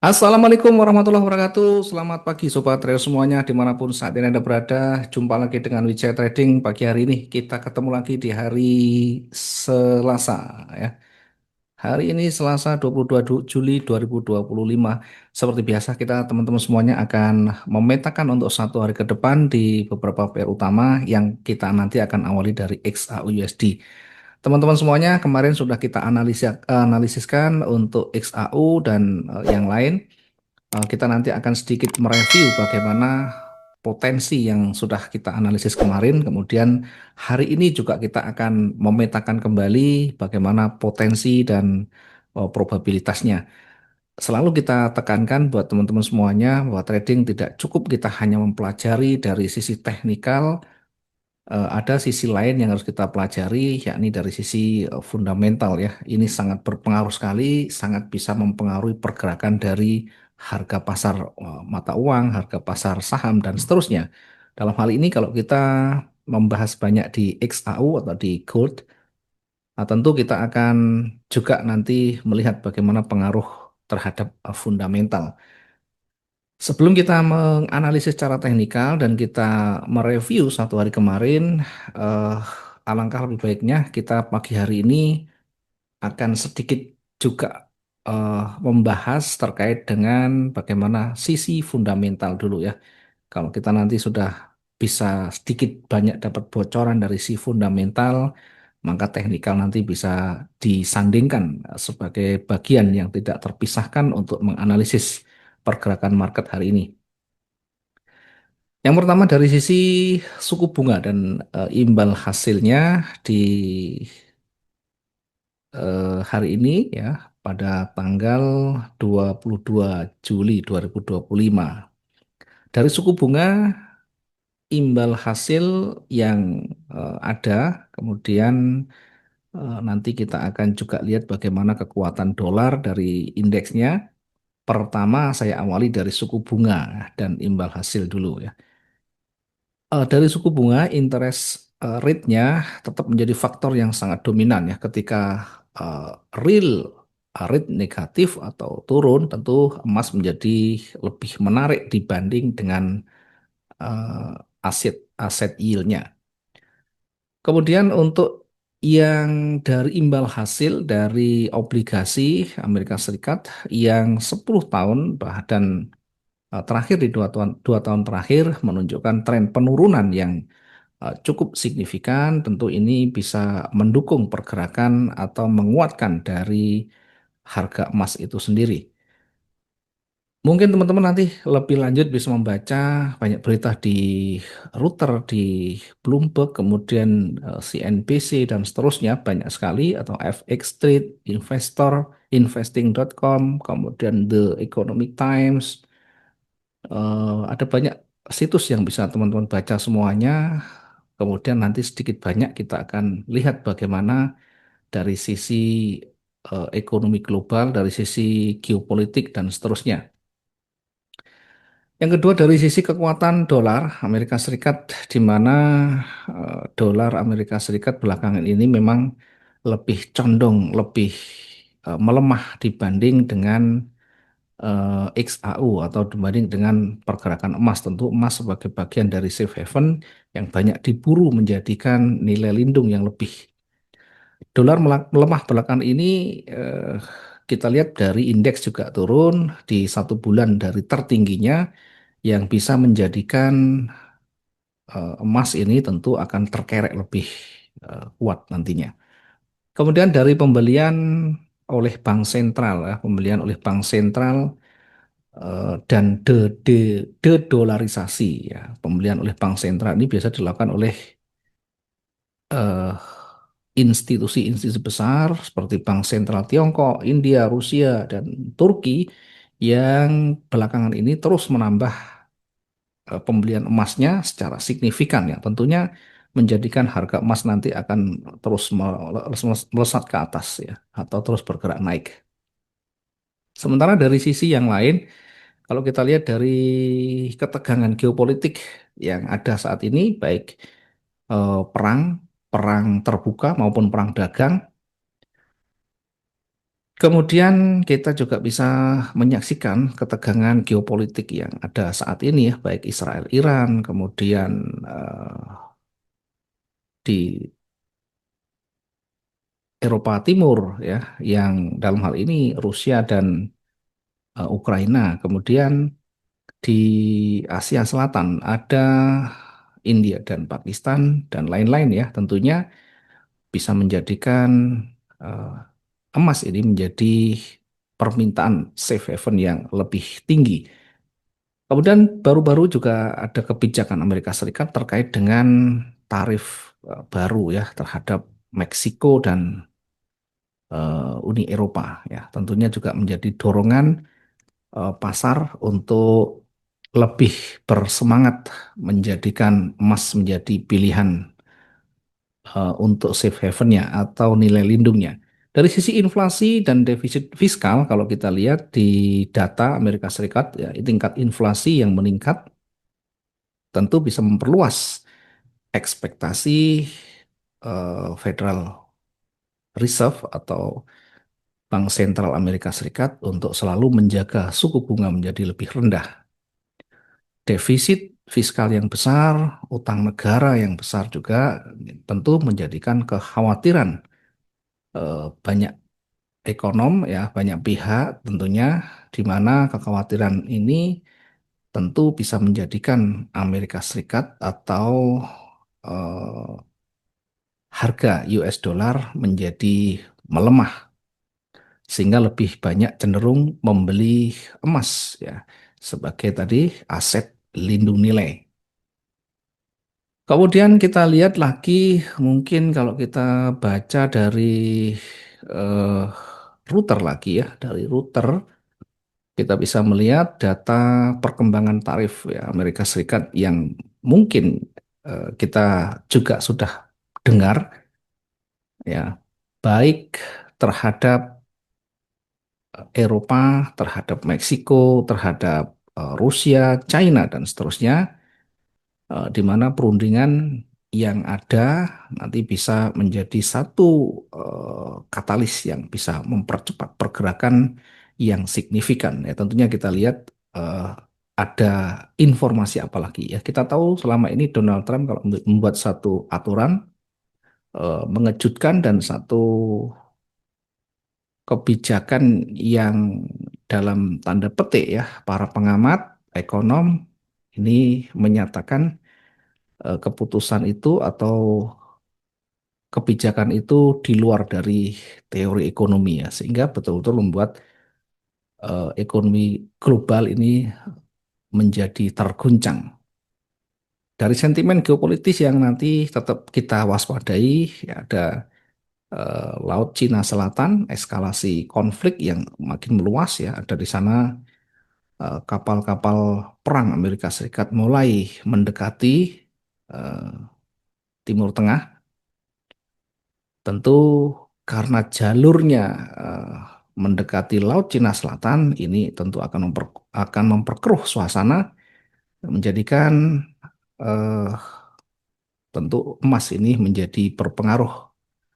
Assalamualaikum warahmatullahi wabarakatuh. Selamat pagi Sobat Trader semuanya dimanapun saat ini Anda berada. Jumpa lagi dengan Wijaya Trading pagi hari ini. Kita ketemu lagi di hari Selasa ya. Hari ini Selasa 22 Juli 2025. Seperti biasa kita teman-teman semuanya akan memetakan untuk satu hari ke depan di beberapa pair utama yang kita nanti akan awali dari XAU USD. Teman-teman semuanya kemarin sudah kita analisiskan untuk XAU dan yang lain. Kita nanti akan sedikit mereview bagaimana potensi yang sudah kita analisis kemarin. Kemudian hari ini juga kita akan memetakan kembali bagaimana potensi dan probabilitasnya. Selalu kita tekankan buat teman-teman semuanya bahwa trading tidak cukup kita hanya mempelajari dari sisi teknikal, ada sisi lain yang harus kita pelajari, yakni dari sisi fundamental ya. Ini sangat berpengaruh sekali, sangat bisa mempengaruhi pergerakan dari harga pasar mata uang, harga pasar saham, dan seterusnya. Dalam hal ini kalau kita membahas banyak di XAU atau di gold, tentu kita akan juga nanti melihat bagaimana pengaruh terhadap fundamental. Sebelum kita menganalisis secara teknikal dan kita mereview satu hari kemarin, eh, alangkah lebih baiknya kita pagi hari ini akan sedikit juga membahas terkait dengan bagaimana sisi fundamental dulu ya. Kalau kita nanti sudah bisa sedikit banyak dapat bocoran dari si fundamental, maka teknikal nanti bisa disandingkan sebagai bagian yang tidak terpisahkan untuk menganalisis pergerakan market hari ini. Yang pertama dari sisi suku bunga dan imbal hasilnya di hari ini ya pada tanggal 22 Juli 2025. Dari suku bunga imbal hasil yang ada, kemudian nanti kita akan juga lihat bagaimana kekuatan dolar dari indeksnya. Pertama saya awali dari suku bunga dan imbal hasil dulu ya. Dari suku bunga, interest rate-nya tetap menjadi faktor yang sangat dominan ya. Ketika eh, real rate negatif atau turun, tentu emas menjadi lebih menarik dibanding dengan eh, aset aset yield-nya. Kemudian untuk yang dari imbal hasil dari obligasi Amerika Serikat yang 10 tahun bahkan terakhir di 2 tahun terakhir menunjukkan tren penurunan yang cukup signifikan. Tentu ini bisa mendukung pergerakan atau menguatkan dari harga emas itu sendiri. Mungkin teman-teman nanti lebih lanjut bisa membaca banyak berita di Reuters, di Bloomberg, kemudian CNBC dan seterusnya banyak sekali atau FX Street, Investor, Investing.com, kemudian The Economic Times. Ada banyak situs yang bisa teman-teman baca semuanya. Kemudian nanti sedikit banyak kita akan lihat bagaimana dari sisi ekonomi global, dari sisi geopolitik dan seterusnya. Yang kedua dari sisi kekuatan dolar Amerika Serikat, di mana dolar Amerika Serikat belakangan ini memang lebih condong, lebih melemah dibanding dengan XAU atau dibanding dengan pergerakan emas. Tentu emas sebagai bagian dari safe haven yang banyak diburu menjadikan nilai lindung yang lebih. Dolar melemah belakangan ini kita lihat dari indeks juga turun di 1 bulan dari tertingginya yang bisa menjadikan emas ini tentu akan terkerek lebih kuat nantinya. Kemudian dari pembelian oleh bank sentral ya, pembelian oleh bank sentral dan de-dolarisasi ya, pembelian oleh bank sentral ini biasa dilakukan oleh eh, institusi-institusi besar seperti Bank Sentral Tiongkok, India, Rusia, dan Turki yang belakangan ini terus menambah pembelian emasnya secara signifikan ya. Tentunya menjadikan harga emas nanti akan terus melesat ke atas ya atau terus bergerak naik. Sementara dari sisi yang lain, kalau kita lihat dari ketegangan geopolitik yang ada saat ini, baik perang, perang terbuka maupun perang dagang, Kemudian kita juga bisa menyaksikan ketegangan geopolitik yang ada saat ini ya, baik Israel Iran, kemudian di Eropa Timur ya, yang dalam hal ini Rusia dan Ukraina. Kemudian di Asia Selatan ada India dan Pakistan dan lain-lain ya. Tentunya bisa menjadikan eh, emas ini menjadi permintaan safe haven yang lebih tinggi. Kemudian baru-baru juga ada kebijakan Amerika Serikat terkait dengan tarif baru ya terhadap Meksiko dan Uni Eropa ya. Tentunya juga menjadi dorongan pasar untuk lebih bersemangat menjadikan emas menjadi pilihan untuk safe haven-nya atau nilai lindungnya. Dari sisi inflasi dan defisit fiskal, kalau kita lihat di data Amerika Serikat, ya, tingkat inflasi yang meningkat tentu bisa memperluas ekspektasi Federal Reserve atau Bank Sentral Amerika Serikat untuk selalu menjaga suku bunga menjadi lebih rendah. Defisit fiskal yang besar, utang negara yang besar juga tentu menjadikan kekhawatiran banyak ekonom ya, banyak pihak tentunya di mana kekhawatiran ini tentu bisa menjadikan Amerika Serikat atau eh, harga US dollar menjadi melemah sehingga lebih banyak cenderung membeli emas ya sebagai tadi aset lindung nilai. Kemudian kita lihat lagi mungkin kalau kita baca dari eh, router lagi ya, dari router kita bisa melihat data perkembangan tarif ya Amerika Serikat yang mungkin kita juga sudah dengar ya, baik terhadap Eropa, terhadap Meksiko, terhadap Rusia, China dan seterusnya, di mana perundingan yang ada nanti bisa menjadi satu katalis yang bisa mempercepat pergerakan yang signifikan. Ya, tentunya kita lihat eh, ada informasi apa lagi ya. Kita tahu selama ini Donald Trump kalau membuat satu aturan mengejutkan dan satu kebijakan yang dalam tanda petik ya para pengamat ekonom ini menyatakan keputusan itu atau kebijakan itu di luar dari teori ekonomi ya, sehingga betul-betul membuat ekonomi global ini menjadi terguncang. Dari sentimen geopolitis yang nanti tetap kita waspadai, ya ada Laut Cina Selatan, eskalasi konflik yang makin meluas ya, ada di sana kapal-kapal perang Amerika Serikat mulai mendekati eh, Timur Tengah. Tentu karena jalurnya eh, mendekati Laut Cina Selatan, ini tentu akan memperkeruh suasana, menjadikan eh, tentu emas ini menjadi berpengaruh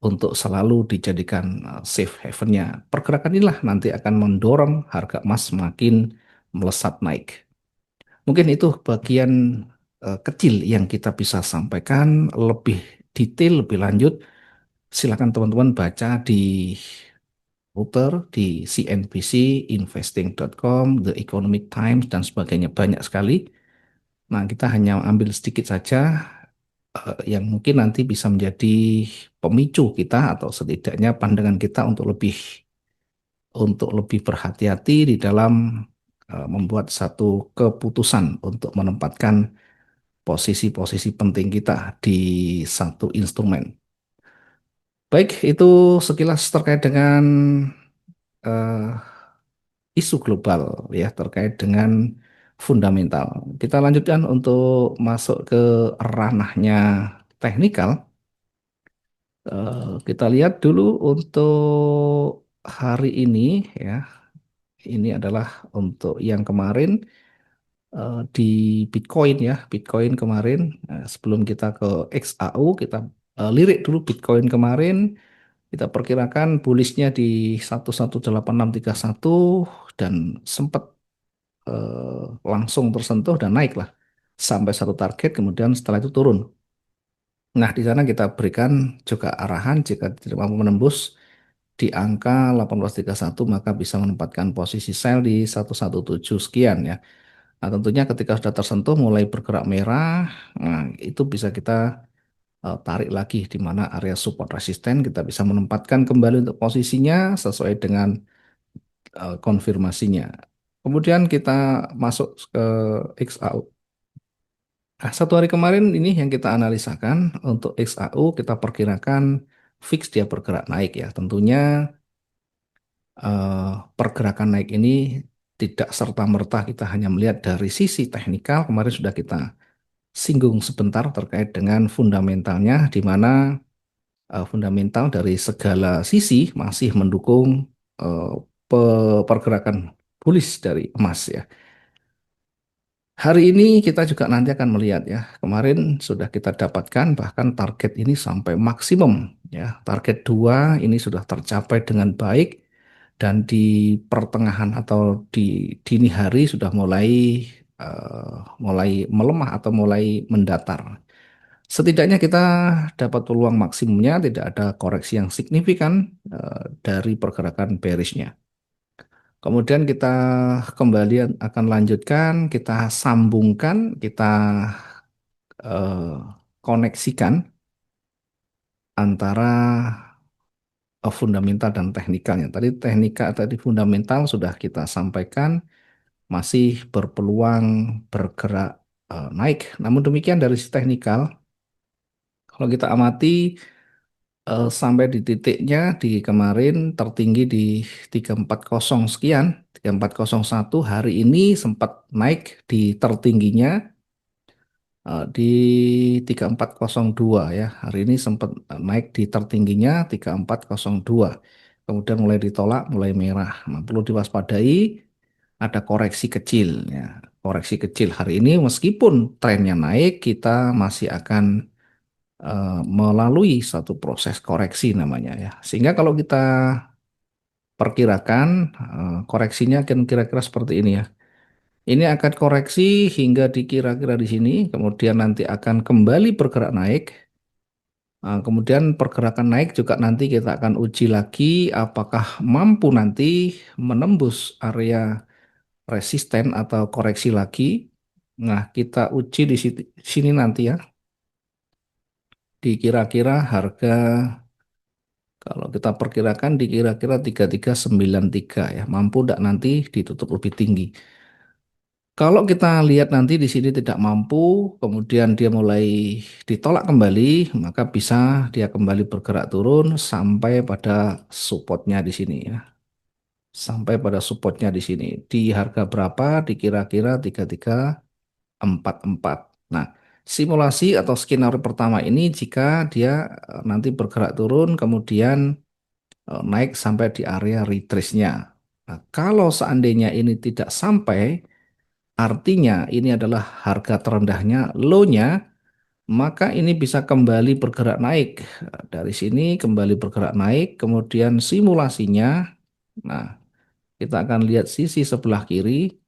untuk selalu dijadikan safe haven-nya. Pergerakan inilah nanti akan mendorong harga emas semakin melesat naik. Mungkin itu bagian kecil yang kita bisa sampaikan lebih detail, lebih lanjut. Silakan teman-teman baca di Router, di CNBC, investing.com, The Economic Times, dan sebagainya. Banyak sekali. Nah, kita hanya ambil sedikit saja yang mungkin nanti bisa menjadi pemicu kita atau setidaknya pandangan kita untuk lebih berhati-hati di dalam membuat satu keputusan untuk menempatkan posisi-posisi penting kita di satu instrumen. Baik, itu sekilas terkait dengan eh, isu global ya terkait dengan fundamental. Kita lanjutkan untuk masuk ke ranahnya teknikal. Kita lihat dulu untuk hari ini ya. Ini adalah untuk yang kemarin di Bitcoin ya. Bitcoin kemarin sebelum kita ke XAU kita lirik dulu Bitcoin kemarin Kita perkirakan bullish-nya di 118631 dan sempat langsung tersentuh dan naik lah sampai satu target, kemudian setelah itu turun. Nah, di sana kita berikan juga arahan jika tidak mampu menembus di angka 1831 maka bisa menempatkan posisi sell di 117 sekian ya. Nah, tentunya ketika sudah tersentuh mulai bergerak merah, nah itu bisa kita tarik lagi di mana area support resisten kita bisa menempatkan kembali untuk posisinya sesuai dengan konfirmasinya. Kemudian kita masuk ke XAU. Nah, satu hari kemarin ini yang kita analisakan untuk XAU kita perkirakan fix dia bergerak naik ya. Tentunya eh, pergerakan naik ini tidak serta-merta kita hanya melihat dari sisi teknikal. Kemarin sudah kita singgung sebentar terkait dengan fundamentalnya, di mana fundamental dari segala sisi masih mendukung eh, pergerakan bullish dari emas ya. Hari ini kita juga nanti akan melihat ya. Kemarin sudah kita dapatkan bahkan target ini sampai maksimum ya. Target 2 ini sudah tercapai dengan baik dan di pertengahan atau di dini hari sudah mulai eh, mulai melemah atau mulai mendatar. Setidaknya kita dapat peluang maksimumnya, tidak ada koreksi yang signifikan dari pergerakan bearishnya. Kemudian kita kembali akan lanjutkan, kita sambungkan, kita eh, koneksikan antara fundamental dan teknikalnya. Tadi fundamental sudah kita sampaikan masih berpeluang bergerak naik. Namun demikian dari sisi teknikal, kalau kita amati sampai di titiknya di kemarin tertinggi di 340 sekian, 3401 hari ini sempat naik di tertingginya di 3402 ya. Hari ini sempat naik di tertingginya 3402. Kemudian mulai ditolak, mulai merah. Nah, perlu diwaspadai ada koreksi kecil ya. Koreksi kecil hari ini meskipun trennya naik, kita masih akan melalui satu proses koreksi namanya ya. Sehingga kalau kita perkirakan koreksinya akan kira-kira seperti ini ya. Ini akan koreksi hingga dikira-kira di sini, kemudian nanti akan kembali bergerak naik. Kemudian pergerakan naik juga nanti kita akan uji lagi apakah mampu nanti menembus area resisten atau koreksi lagi. Nah, kita uji di sini nanti ya. Dikira-kira harga kalau kita perkirakan dikira-kira 3393 ya. Mampu tidak nanti ditutup lebih tinggi. Kalau kita lihat nanti di sini tidak mampu, kemudian dia mulai ditolak kembali, maka bisa dia kembali bergerak turun sampai pada supportnya di sini ya. Sampai pada supportnya di sini. Di harga berapa? Dikira-kira 3344. Nah, simulasi atau skenario pertama ini jika dia nanti bergerak turun, kemudian naik sampai di area retrace-nya. Nah, kalau seandainya ini tidak sampai, artinya ini adalah harga terendahnya, low-nya, maka ini bisa kembali bergerak naik. Dari sini kembali bergerak naik, kemudian simulasinya, nah kita akan lihat sisi sebelah kiri.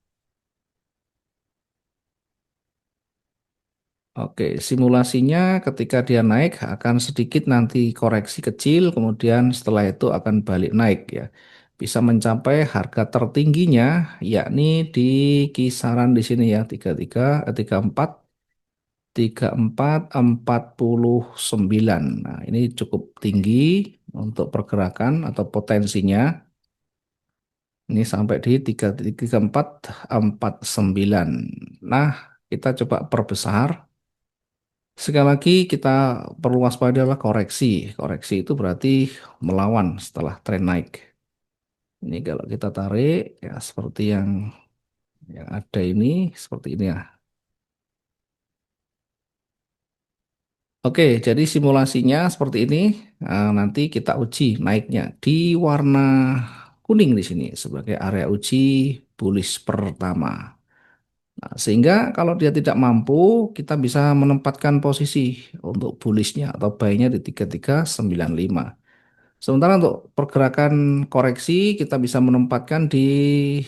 Oke, simulasinya ketika dia naik akan sedikit nanti koreksi kecil, kemudian setelah itu akan balik naik ya. Bisa mencapai harga tertingginya yakni di kisaran di sini ya, 33, 34, 3449. Nah, ini cukup tinggi untuk pergerakan atau potensinya. Ini sampai di 3449. Nah, kita coba perbesar. Sekali lagi kita perlu waspada adalah koreksi. Koreksi itu berarti melawan setelah tren naik. Ini kalau kita tarik ya seperti yang ada ini seperti ini ya. Oke, jadi simulasinya seperti ini. Nah, nanti kita uji naiknya di warna kuning di sini sebagai area uji bullish pertama. Nah, sehingga kalau dia tidak mampu, kita bisa menempatkan posisi untuk bullishnya atau buy-nya di 3395. Sementara untuk pergerakan koreksi kita bisa menempatkan di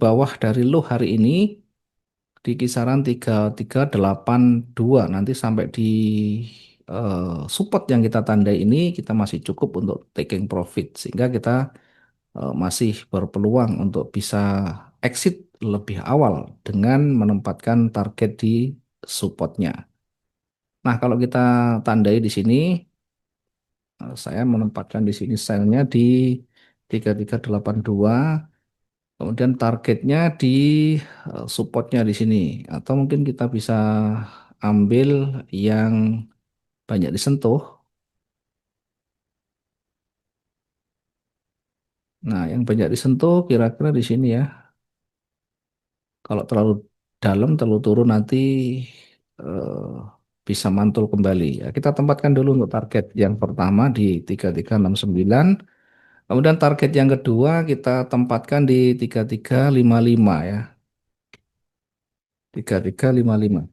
bawah dari low hari ini di kisaran 3382 nanti sampai di support yang kita tandai ini kita masih cukup untuk taking profit sehingga kita masih berpeluang untuk bisa exit lebih awal dengan menempatkan target di supportnya. Nah, kalau kita tandai di sini, saya menempatkan di sini selnya di 3382, kemudian targetnya di supportnya di sini. Atau mungkin kita bisa ambil yang banyak disentuh. Nah, yang banyak disentuh kira-kira di sini ya. Kalau terlalu dalam, terlalu turun nanti eh, bisa mantul kembali. Ya, kita tempatkan dulu untuk target yang pertama di 3369. Kemudian target yang kedua kita tempatkan di 3355 ya. 3355.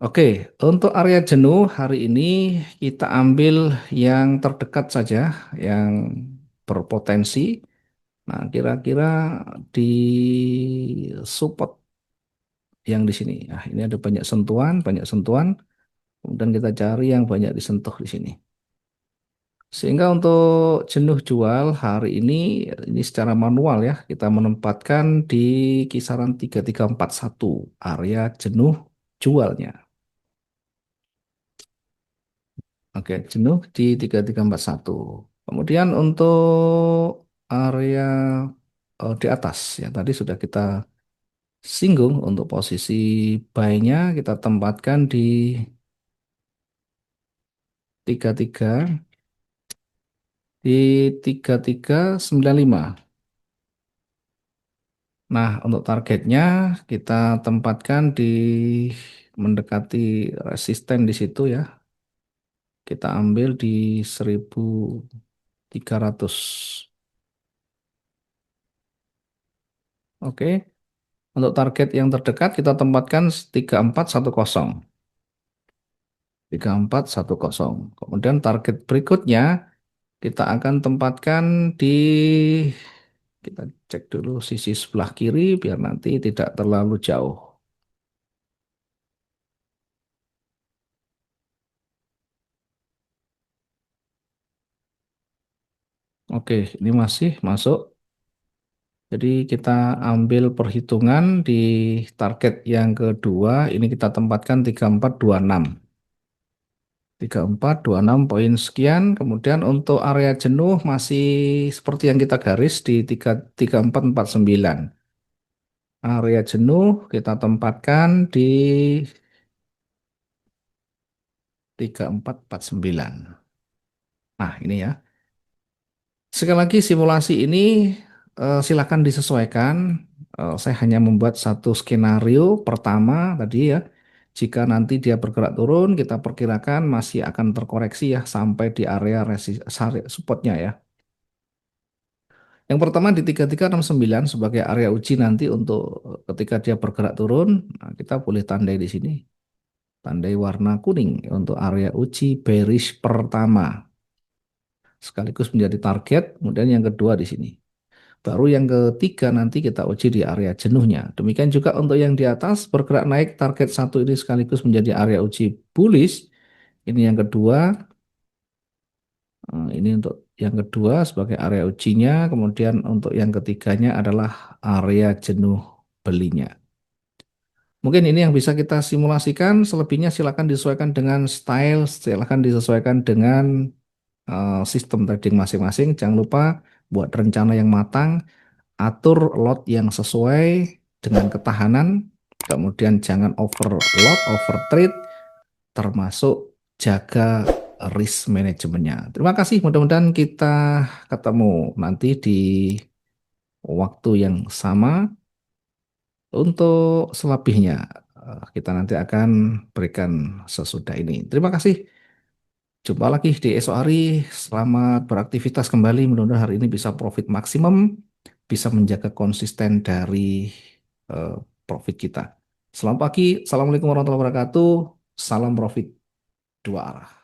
Oke, untuk area jenuh hari ini kita ambil yang terdekat saja, yang berpotensi. Nah, kira-kira di support yang di sini. Nah, ini ada banyak sentuhan, banyak sentuhan. Kemudian kita cari yang banyak disentuh di sini. Sehingga untuk jenuh jual hari ini secara manual ya, kita menempatkan di kisaran 3341 area jenuh jualnya. Oke, jenuh di 3341. Kemudian untuk area di atas ya tadi sudah kita singgung untuk posisi buy-nya kita tempatkan di 33 di 3395. Nah, untuk targetnya kita tempatkan di mendekati resisten di situ ya. Kita ambil di 1300. Oke. Untuk target yang terdekat kita tempatkan 3410. 3410. Kemudian target berikutnya kita akan tempatkan di kita cek dulu sisi sebelah kiri biar nanti tidak terlalu jauh. Oke, ini masih masuk. Jadi kita ambil perhitungan di target yang kedua, ini kita tempatkan 3426. 3426 poin sekian. Kemudian untuk area jenuh masih seperti yang kita garis di 3449. Area jenuh kita tempatkan di 3449. Nah, ini ya. Sekali lagi simulasi ini silakan disesuaikan. Saya hanya membuat satu skenario pertama tadi ya. Jika nanti dia bergerak turun, kita perkirakan masih akan terkoreksi ya sampai di area supportnya ya. Yang pertama di 3369 sebagai area uji nanti untuk ketika dia bergerak turun, nah kita boleh tandai di sini. Tandai warna kuning untuk area uji bearish pertama sekaligus menjadi target. Kemudian yang kedua di sini. Baru yang ketiga nanti kita uji di area jenuhnya. Demikian juga untuk yang di atas bergerak naik target satu ini sekaligus menjadi area uji bullish. Ini yang kedua. Ini untuk yang kedua sebagai area ujinya. Kemudian untuk yang ketiganya adalah area jenuh belinya. Mungkin ini yang bisa kita simulasikan. Selebihnya silakan disesuaikan dengan style, silakan disesuaikan dengan sistem trading masing-masing. Jangan lupa buat rencana yang matang, atur lot yang sesuai dengan ketahanan, kemudian jangan overload, overtrade, termasuk jaga risk manajemennya. Terima kasih, mudah-mudahan kita ketemu nanti di waktu yang sama. Untuk selebihnya, kita nanti akan berikan sesudah ini. Terima kasih. Jumpa lagi di esok hari. Selamat beraktivitas kembali. Mudah-mudahan hari ini bisa profit maksimum, bisa menjaga konsisten dari eh, profit kita. Selamat pagi. Assalamualaikum warahmatullahi wabarakatuh. Salam profit dua arah.